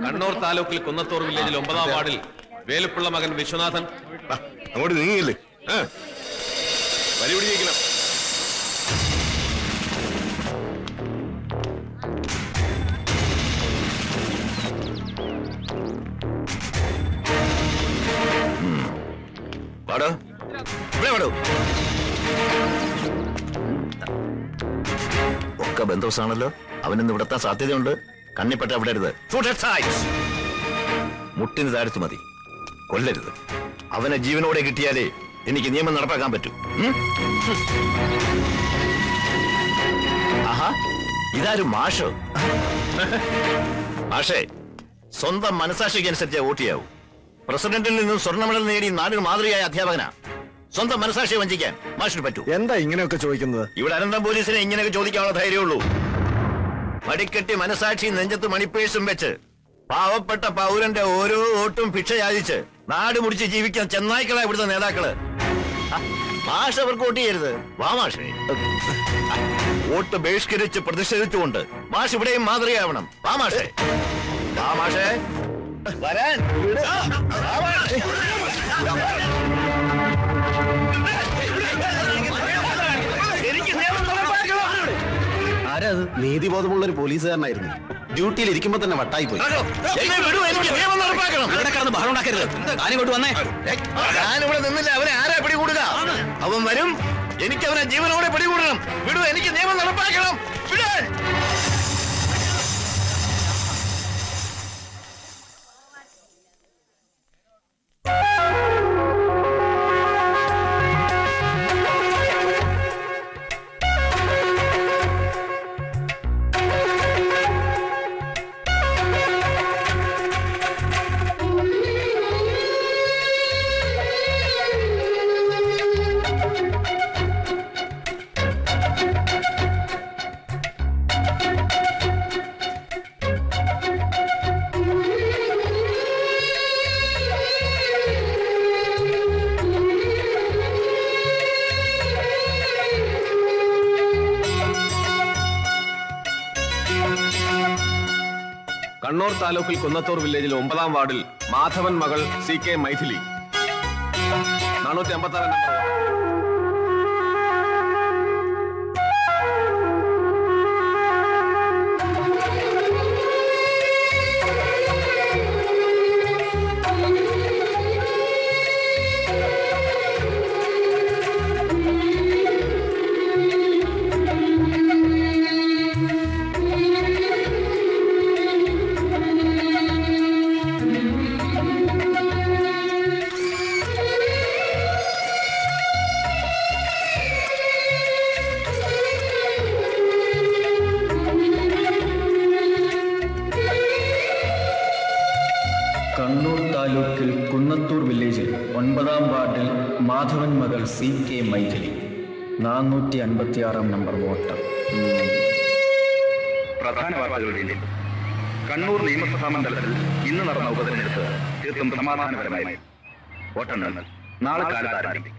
കണ്ണൂർ താലൂക്കിൽ കുന്നത്തൂർ വില്ലേജിൽ 9ാം വാർഡിൽ വേലുപ്പിള്ള മകൻ വിശ്വനാഥൻ. അങ്ങോട്ട് നീങ്ങിയില്ലേ? പരിപിടിക്കണം. വാടോ, ഇവിടെ വാടോ. ഒക്കെ ബന്ധുസാണല്ലോ, അവനിന്ന് ഇവിടെത്താൻ സാധ്യതയുണ്ട്. കണ്ണിപ്പെട്ട വിടരുത്. മുട്ടിന് താഴ്ത്തു മതി, കൊല്ലരുത്. അവനെ ജീവനോടെ കിട്ടിയാലേ എനിക്ക് നിയമം നടപ്പാക്കാൻ പറ്റൂ. ആഹാ, ഇതാരും മാഷോ? മാഷേ, സ്വന്തം മനസാക്ഷിക്ക് അനുസരിച്ച് വോട്ട് ചെയ്യാവൂ. പ്രസിഡന്റിൽ നിന്നും സ്വർണ്ണ മെഡൽ നേടി നാടിന് മാതൃകയായ അധ്യാപകനാ. സ്വന്തം മനസാക്ഷിയെ വഞ്ചിക്കാൻ മാഷിന് പറ്റൂ. എന്താ ഇങ്ങനെയൊക്കെ ചോദിക്കുന്നത്? ഇവിടെ അനന്തം പോലീസിനെ ഇങ്ങനെയൊക്കെ ചോദിക്കാനുള്ള ധൈര്യമുള്ളൂ. മടിക്കെട്ടി മനസാക്ഷി നെഞ്ചത്ത് മണിപ്പേഴ്സും വെച്ച് പാവപ്പെട്ട പൗരന്റെ ഓരോ വോട്ടും ഭിക്ഷ യാചിച്ച് നാട് മുടിച്ച് ജീവിക്കാൻ ചെന്നായ്ക്കളാ ഇവിടുത്തെ നേതാക്കള്. മാഷ് അവർക്ക് വോട്ട് ചെയ്യരുത്. വാ മാഷേ, വോട്ട് ബഹിഷ്കരിച്ച് പ്രതിഷേധിച്ചുകൊണ്ട് മാഷ് ഇവിടെയും മാതൃകയാവണം. വാ മാഷേ, വാ മാഷേ, വരാൻ. ആരാത്? നീതിബോധമുള്ള ഒരു പോലീസുകാരനായിരുന്നു. ഡ്യൂട്ടിയിൽ ഇരിക്കുമ്പോ തന്നെ വട്ടായി പോയി. ഇവിടെ കിടന്ന് ബഹളം ഉണ്ടാക്കരുത്. ഞാനിവിടെ നിന്നില്ല. അവനെ ആരാ പിടികൂടുക? അവൻ വരും. എനിക്ക് അവനെ ജീവനോടെ പിടികൂടണം. വിടൂ, എനിക്ക് നിയമം നടപ്പാക്കണം. വിടാൻ. കണ്ണൂർ താലൂക്കിൽ കുന്നത്തൂർ വില്ലേജിൽ 9ാം വാർഡിൽ മാധവൻ മകൾ CK മൈഥിലി 456 നമ്പർ. കണ്ണൂർ താലൂക്കിൽ കുന്നത്തൂർ വില്ലേജിൽ 9ാം വാർഡിൽ മാധവൻ മകൾ CK മൈഥിലി 456 നമ്പർ വോട്ട്. പ്രധാന വാർത്തകളുടെ കണ്ണൂർ നിയമസഭാ മണ്ഡലത്തിൽ ഇന്ന് നടന്ന ഉപതെരഞ്ഞെടുപ്പ് തീർത്തും സമാധാനപരമായി. വോട്ടെണ്ണൽ നാളെ കാലത്ത് ആരംഭിക്കും.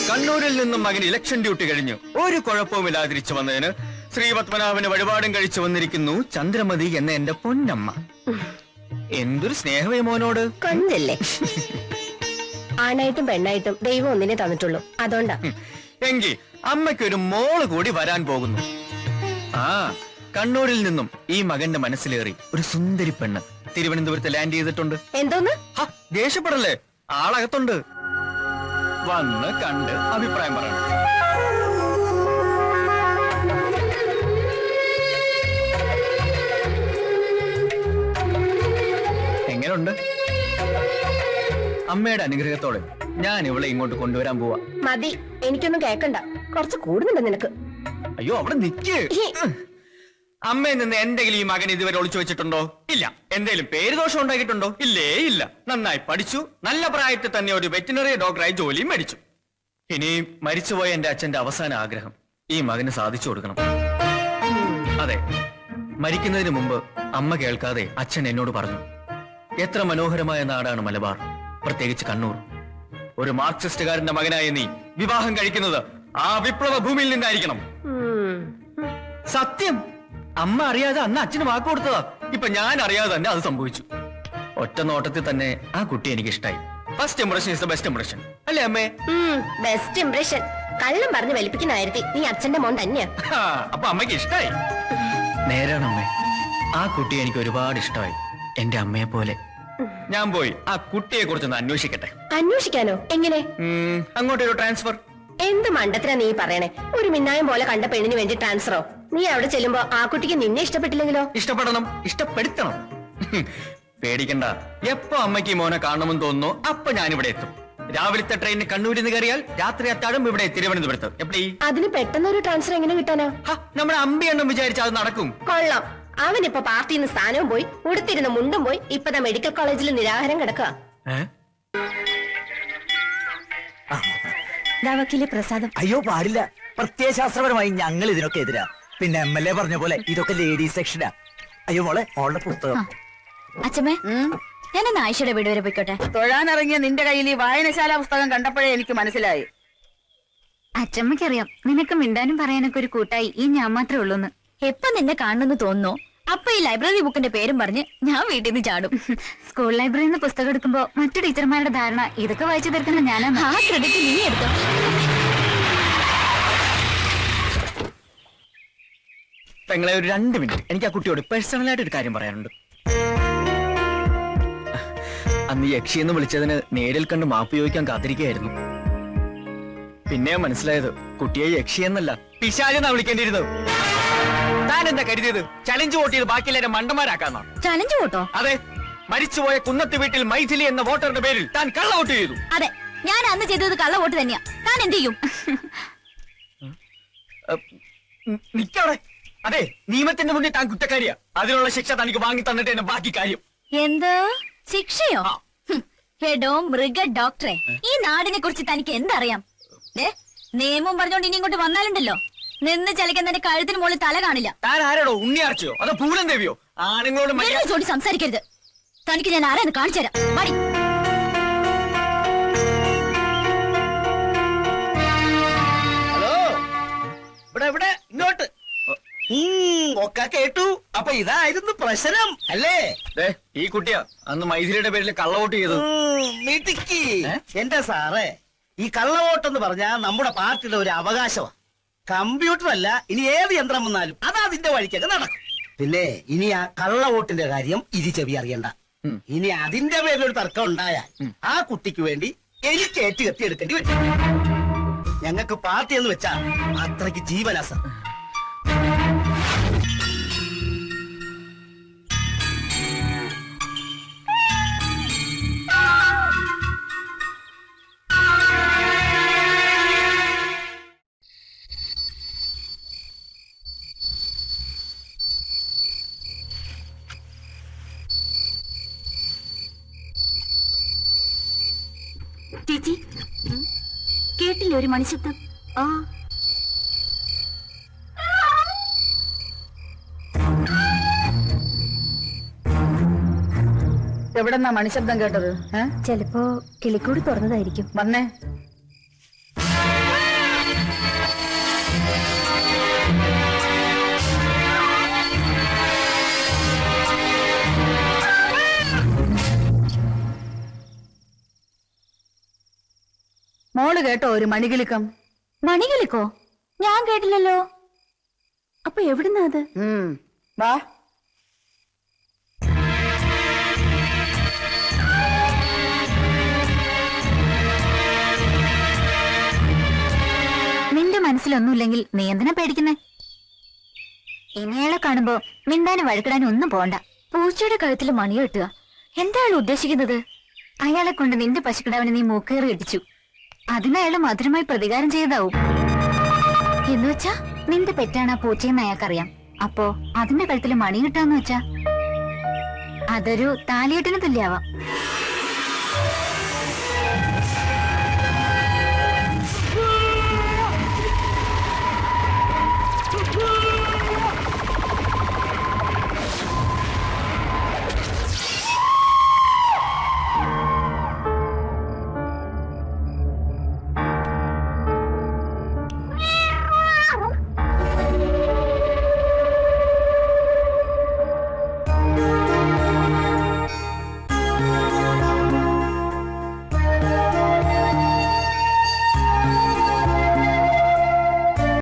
കണ്ണൂരിൽ നിന്നും മകൻ ഇലക്ഷൻ ഡ്യൂട്ടി കഴിഞ്ഞു ഒരു കുഴപ്പവുമില്ലാതെ തിരിച്ചു വന്നതിന് ശ്രീപത്മനാഭന് വഴിപാടും കഴിച്ചു വന്നിരിക്കുന്നു ചന്ദ്രമതി എന്ന എന്റെ പൊന്നമ്മ. എന്തൊരു സ്നേഹമേ മോനോട്. കണ്ടില്ലേ, ആണായിട്ടും പെണ്ണായിട്ടും ദൈവം ഒന്നിനെ തന്നിട്ടുള്ളൂ. അതുകൊണ്ടാ. എങ്കിൽ അമ്മയ്ക്കൊരു മോള് കൂടി വരാൻ പോകുന്നു. ആ, കണ്ണൂരിൽ നിന്നും ഈ മകന്റെ മനസ്സിലേറി ഒരു സുന്ദരി പെണ്ണ് തിരുവനന്തപുരത്ത് ലാൻഡ് ചെയ്തിട്ടുണ്ട്. എന്തോന്ന്? ദേഷ്യപ്പെടല്ലേ, ആളകത്തുണ്ട്. വന്ന് കണ്ട് അഭിപ്രായം പറയണം. എങ്ങനെയുണ്ട്? അമ്മയുടെ അനുഗ്രഹത്തോടെ ഞാൻ ഇവളെ ഇങ്ങോട്ട് കൊണ്ടുവരാൻ പോവാ. മതി, എനിക്കൊന്നും കേക്കണ്ട. കുറച്ച് കൂടുന്നുണ്ട് നിനക്ക്. അയ്യോ, അവിടെ നിക്ക്. അമ്മയിൽ നിന്ന് എന്തെങ്കിലും ഈ മകൻ ഇതുവരെ ഒളിച്ചു വെച്ചിട്ടുണ്ടോ? ഇല്ല. എന്തെങ്കിലും പേര് ദോഷം ഉണ്ടാക്കിയിട്ടുണ്ടോ? ഇല്ലേ ഇല്ല. നന്നായി പഠിച്ചു, നല്ല പ്രായത്തിൽ തന്നെ ഒരു വെറ്റിനറി ഡോക്ടറായി ജോലിയും മേടിച്ചു. ഇനി മരിച്ചുപോയ എന്റെ അച്ഛന്റെ അവസാന ആഗ്രഹം ഈ മകന് സാധിച്ചു കൊടുക്കണം. അതെ, മരിക്കുന്നതിന് മുമ്പ് അമ്മ കേൾക്കാതെ അച്ഛൻ എന്നോട് പറഞ്ഞു, എത്ര മനോഹരമായ നാടാണ് മലബാർ, പ്രത്യേകിച്ച് കണ്ണൂർ. ഒരു മാർക്സിസ്റ്റുകാരന്റെ മകനായ നീ വിവാഹം കഴിക്കുന്നത് ആ വിപ്ലവ ഭൂമിയിൽ നിന്നായിരിക്കണം. സത്യം, അമ്മ അറിയാതെ അന്ന് അച്ഛന് വാക്ക് കൊടുത്തതാ. ഇപ്പൊ ഞാൻ അറിയാതെ തന്നെ അത് സംഭവിച്ചു. ഒറ്റ നോട്ടത്തിൽ തന്നെ ആ കുട്ടി എനിക്ക് ഇഷ്ടായി. First impression is the best impression, അല്ലേ അമ്മേ? Best impression. കള്ളം പറഞ്ഞ് വലിപ്പിക്കുന്ന കാര്യത്തിൽ നീ അച്ഛന്റെ മോൻ തന്നെയാ. അപ്പൊ അമ്മയ്ക്ക് ഇഷ്ടായി. നേരാണ് അമ്മേ, ആ കുട്ടി എനിക്ക് ഒരുപാട് ഇഷ്ടമായി, എന്റെ അമ്മയെ പോലെ. ഞാൻ പോയി ആ കുട്ടിയെ കുറിച്ചൊന്ന് അന്വേഷിക്കട്ടെ. അന്വേഷിക്കാനോ? എങ്ങനെ? അങ്ങോട്ടൊരു ട്രാൻസ്ഫർ. എന്ത് മണ്ടത്തിനാ നീ പറയണേ? ഒരു മിന്നായം പോലെ കണ്ട പെണ്ണിന് വേണ്ടി ട്രാൻസ്ഫറോ? നീ അവിടെ ചെല്ലുമ്പോ ആ കുട്ടിക്ക് നിന്നെ ഇഷ്ടപ്പെട്ടില്ലെങ്കിലോ? ഇഷ്ടപ്പെടണം, ഇഷ്ടപ്പെടുത്തണം. പേടിക്കണ്ട, എപ്പോ അമ്മയ്ക്ക് മോനെ കാണണമെന്ന് തോന്നുന്നു അപ്പൊ ഞാനിവിടെ എത്തും. രാവിലത്തെ ട്രെയിനിന് കണ്ണൂരിൽ നിന്ന് കയറിയാൽ രാത്രി അത്താഴം ഇവിടെ തിരുവനന്തപുരത്ത്. എപ്പടി? അതിന് പെട്ടെന്നൊരു ട്രാൻസ്ഫർ എങ്ങനെ കിട്ടാനാ? നമ്മുടെ അമ്പിയെണ്ണം വിചാരിച്ചാൽ അത് നടക്കും. കൊള്ളാം. അവനിപ്പോ പാർട്ടിയിൽ നിന്ന് സ്ഥാനവും പോയി, ഉടുത്തിരുന്ന മുണ്ടും പോയി, ഇപ്പതാ മെഡിക്കൽ കോളേജിൽ നിരാഹാരം കിടക്കുക. വക്കീലെ പ്രസാദം. അയ്യോ പാടില്ല, പ്രത്യയശാസ്ത്രപരമായി ഞങ്ങൾ ഇതിനൊക്കെ എതിരാ. പിന്നെ MLA പറഞ്ഞ പോലെ ഇതൊക്കെ ലേഡീസ് സെക്ഷനാ. അയ്യോ മോളെ, മോളുടെ പുസ്തകം. അച്ഛമ്മേ, ഞാനൊന്ന് ആയിഷയുടെ വീട് വരെ പോയിക്കോട്ടെ. തൊഴാനിറങ്ങിയ നിന്റെ കയ്യിൽ ഈ വായനശാല പുസ്തകം കണ്ടപ്പോഴേ എനിക്ക് മനസ്സിലായി. അച്ഛമ്മയ്ക്കറിയാം നിനക്ക് മിണ്ടാനും പറയാനൊക്കെ ഒരു കൂട്ടായി ഈ ഞാൻ മാത്രമേ ഉള്ളൂന്ന്. എപ്പൊ നിന്നെ കാണുന്നു തോന്നുന്നു അപ്പൊ ഈ ലൈബ്രറി ബുക്കിന്റെ പേരും പറഞ്ഞ് ഞാൻ വീട്ടിൽ നിന്ന് ചാടും. സ്കൂൾ ലൈബ്രറിയിൽ നിന്ന് പുസ്തകം എടുക്കുമ്പോ മറ്റു ടീച്ചർമാരുടെ ധാരണ ഇതൊക്കെ വായിച്ചു തീർക്കുന്ന ഞാനാണ്. ആ ക്രെഡിറ്റ് നീ എടുത്തോ. പെങ്ങളെ, ഒരു 2 മിനിറ്റ് എനിക്ക് ആ കുട്ടിയോട് പേഴ്സണലായിട്ട് ഒരു കാര്യം പറയാനുണ്ട്. അന്ന് യക്ഷിയെന്ന് വിളിച്ചതിന് നേരിൽ കണ്ട് മാപ്പ് ചോദിക്കാൻ കാത്തിരിക്കുകയായിരുന്നു. പിന്നെ മനസ്സിലായത് കുട്ടിയെ യക്ഷിയെന്നല്ല പിശാചെന്നാ വിളിക്കേണ്ടിയിരുന്നത്. താൻ എന്താ കരുതിയത്? ചലഞ്ച് വോട്ട് ചെയ്ത് ബാക്കിയെല്ലാവരും മണ്ടന്മാരാക്കാന്നാ? ചലഞ്ച് വോട്ടോ? അതെ, മരിച്ചുപോയ കുന്നത്ത് വീട്ടിൽ മൈഥിലി എന്ന വോട്ടറുടെ പേരിൽ താൻ കള്ള വോട്ട് ചെയ്തു. അതെ, ഞാൻ അന്ന് ചെയ്തത് കള്ള വോട്ട് തന്നെയാ. താൻ എന്ത് ചെയ്യും? നിക്കവിടെ. അതെ, നിയമത്തിന്റെ മുന്നിൽ താൻ കുറ്റക്കാരിയാ. അതിനുള്ള ശിക്ഷ തനിക്ക് വാങ്ങി തന്നിട്ട് തന്നെ ബാക്കി കാര്യം. എന്ത് ശിക്ഷയോ? ഹെഡോ മൃഗ ഡോക്ടറെ, ഈ നാടിനെ കുറിച്ച് തനിക്ക് എന്തറിയാം? നിയമം പറഞ്ഞോണ്ട് ഇനി ഇങ്ങോട്ട് വന്നാലുണ്ടല്ലോ, നിന്ന് ചലിക്കാൻ തന്റെ കഴുത്തിന് മുകളിൽ തല കാണില്ല. താൻ ആരോടോ, ഉണ്ണിയാർച്ചയോ അതോ പൂലം ദേവിയോ? ആണുങ്ങളോട് ചോടി സംസാരിക്കരുത്. തനിക്ക് ഞാൻ ആരാന്ന് കാണിച്ചു തരാം. മടി. ഹലോ, ഇവിടെ ഇങ്ങോട്ട്. ഒക്കെ കേട്ടു. അപ്പൊ ഇതായിരുന്നു പ്രശ്നം അല്ലേ? ഈ കുട്ടിയാ അന്ന് മൈഥിലിയുടെ പേരിൽ കള്ളവോട്ട് ചെയ്തത്. മിടുക്കി. എന്റെ സാറേ, ഈ കള്ളവോട്ടെന്ന് പറഞ്ഞാ നമ്മുടെ പാർട്ടിയുടെ ഒരു അവകാശമാണ്. കമ്പ്യൂട്ടർ അല്ല, ഇനി ഏത് യന്ത്രം വന്നാലും അത് അതിന്റെ വഴിക്കൊക്കെ നടക്കും. പിന്നെ ഇനി ആ കള്ളവോട്ടിന്റെ കാര്യം ചെവി അറിയണ്ട. ഇനി അതിന്റെ പേരിലൊരു തർക്കം ഉണ്ടായാൽ ആ കുട്ടിക്ക് വേണ്ടി എനിക്ക് ഏറ്റുകത്തി എടുക്കേണ്ടി വരും. ഞങ്ങൾക്ക് പാർട്ടി എന്ന് വെച്ചാ അത്രയ്ക്ക് ജീവനാസ. ചേച്ചി, കേട്ടില്ലേ ഒരു മണിശബ്ദം? ആ, എവിടെന്നാ മണിശബ്ദം കേട്ടത്? ചിലപ്പോ കിളിക്കൂടി തുറന്നതായിരിക്കും. വന്നേ. മോള് കേട്ടോ ഒരു മണികിലുക്കം? മണികിലുക്കോ? ഞാൻ കേട്ടില്ലല്ലോ. അപ്പൊ എവിടുന്നാ അത്? വാ. നിന്റെ മനസ്സിലൊന്നുമില്ലെങ്കിൽ നീ എന്തിനാ പേടിക്കുന്നേ? ഇനിയാളെ കാണുമ്പോ മിണ്ടാനും വഴക്കിടാനും ഒന്നും പോണ്ട. പൂച്ചയുടെ കഴുത്തിൽ മണി കെട്ടുക എന്താ അയാൾ ഉദ്ദേശിക്കുന്നത്? അയാളെ കൊണ്ട് നിന്റെ പശുക്കിടാവിനെ നീ മൂക്കേറി കെട്ടിച്ചു. അതിനയാള് മധുരമായി പ്രതികാരം ചെയ്താവും. എന്നുവെച്ചാ നിന്റെ പെറ്റാണ് ആ പൂച്ചയെന്ന് അയാൾക്കറിയാം. അപ്പോ അതിന്റെ കഴുത്തിൽ മണി കിട്ടാന്ന് വെച്ചാ അതൊരു താലിയെട്ടിന് തുല്യാവാം.